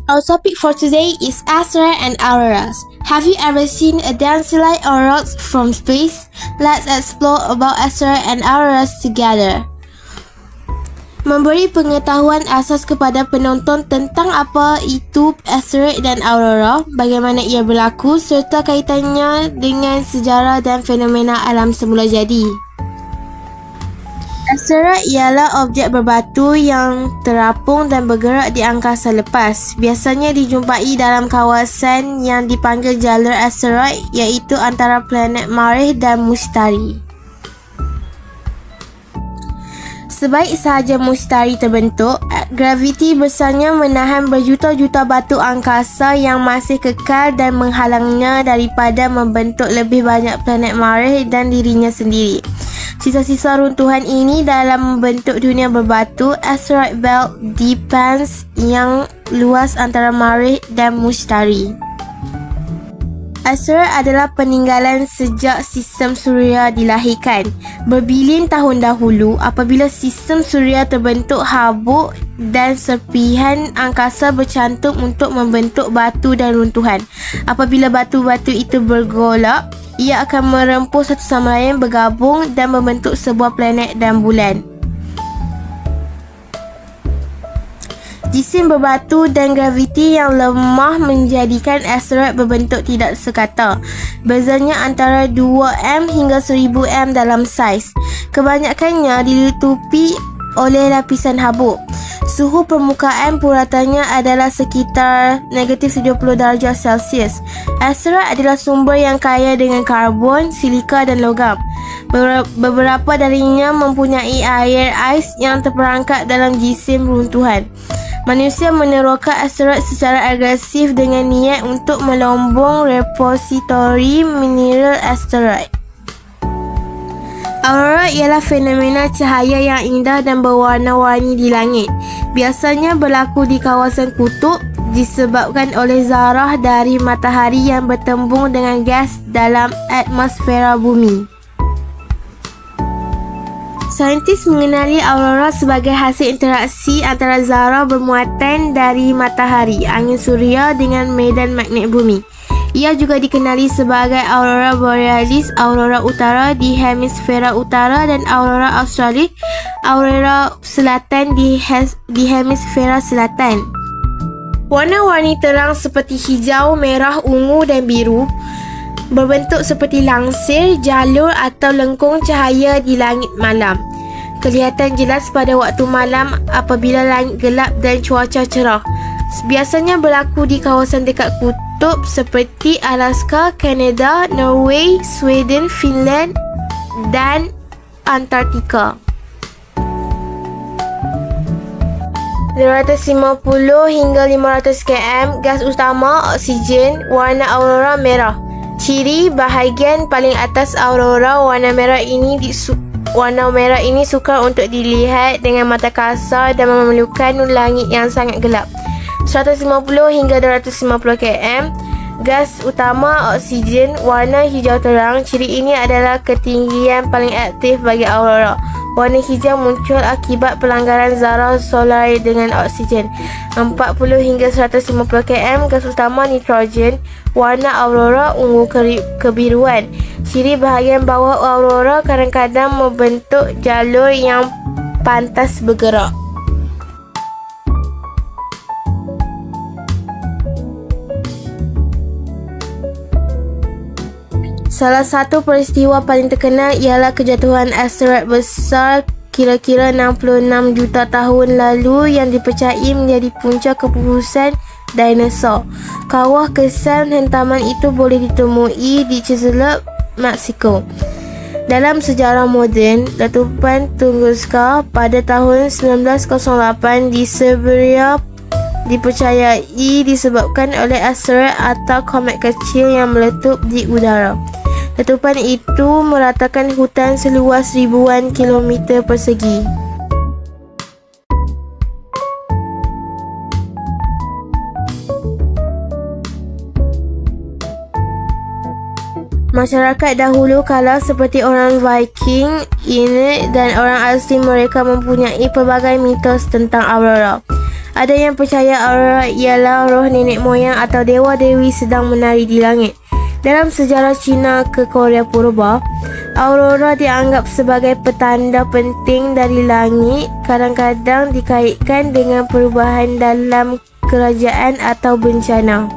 Our topic for today is asteroid and auroras. Have you ever seen a dancing light or rocks from space? Let's explore about asteroid and auroras together. Memberi pengetahuan asas kepada penonton tentang apa itu asteroid dan aurora, bagaimana ia berlaku serta kaitannya dengan sejarah dan fenomena alam semula jadi. Asteroid ialah objek berbatu yang terapung dan bergerak di angkasa lepas. Biasanya dijumpai dalam kawasan yang dipanggil jalur asteroid, iaitu antara planet Marikh dan Mushtari. Sebaik sahaja Mushtari terbentuk, graviti besarnya menahan berjuta-juta batu angkasa yang masih kekal dan menghalangnya daripada membentuk lebih banyak planet Marikh dan dirinya sendiri. Sisa-sisa runtuhan ini dalam membentuk dunia berbatu, asteroid belt defense yang luas antara Marikh dan Mushtari. Asteroid adalah peninggalan sejak sistem suria dilahirkan. Berbilion tahun dahulu, apabila sistem suria terbentuk habuk dan serpihan angkasa bercantum untuk membentuk batu dan runtuhan. Apabila batu-batu itu bergolak, ia akan merempuh satu sama lain, bergabung dan membentuk sebuah planet dan bulan. Jisim berbatu dan graviti yang lemah menjadikan asteroid berbentuk tidak sekata. Bezanya antara 2M hingga 1000M dalam saiz. Kebanyakannya ditutupi oleh lapisan habuk. Suhu permukaan puratanya adalah sekitar -70 darjah Celsius. Asteroid adalah sumber yang kaya dengan karbon, silika dan logam. Beberapa darinya mempunyai air ais yang terperangkap dalam jisim runtuhan. Manusia meneroka asteroid secara agresif dengan niat untuk melombong repositori mineral asteroid. Aurora ialah fenomena cahaya yang indah dan berwarna-warni di langit. Biasanya berlaku di kawasan kutub disebabkan oleh zarah dari matahari yang bertembung dengan gas dalam atmosfera bumi. Saintis mengenali aurora sebagai hasil interaksi antara zarah bermuatan dari matahari, angin suria dengan medan magnet bumi. Ia juga dikenali sebagai aurora borealis, aurora utara di hemisfera utara dan aurora australis, aurora selatan di hemisfera selatan. Warna-warni terang seperti hijau, merah, ungu dan biru berbentuk seperti langsir, jalur atau lengkung cahaya di langit malam. Kelihatan jelas pada waktu malam apabila langit gelap dan cuaca cerah. Biasanya berlaku di kawasan dekat kutub seperti Alaska, Kanada, Norway, Sweden, Finland dan Antartika. 250 hingga 500 km gas utama oksigen, warna aurora merah. Ciri bahagian paling atas aurora, warna merah ini sukar untuk dilihat dengan mata kasar dan memerlukan langit yang sangat gelap. 150 hingga 250 km gas utama oksigen, warna hijau terang. Ciri ini adalah ketinggian paling aktif bagi aurora. Warna hijau muncul akibat pelanggaran zarah solar dengan oksigen. 40 hingga 150 km gas utama nitrogen, warna aurora ungu kebiruan. Ciri bahagian bawah aurora kadang-kadang membentuk jalur yang pantas bergerak. Salah satu peristiwa paling terkenal ialah kejatuhan asteroid besar kira-kira 66 juta tahun lalu yang dipercayai menjadi punca kepurusan dinosaur. Kawah kesan hentaman itu boleh ditemui di Chicxulub, Mexico. Dalam sejarah moden, letupan Tunguska pada tahun 1908 di Siberia dipercayai disebabkan oleh asteroid atau komet kecil yang meletup di udara. Letupan itu meratakan hutan seluas ribuan kilometer persegi. Masyarakat dahulu kala seperti orang Viking, Inuit dan orang asli mereka mempunyai pelbagai mitos tentang aurora. Ada yang percaya aurora ialah roh nenek moyang atau dewa-dewi sedang menari di langit. Dalam sejarah Cina ke Korea Purba, aurora dianggap sebagai petanda penting dari langit, kadang-kadang dikaitkan dengan perubahan dalam kerajaan atau bencana.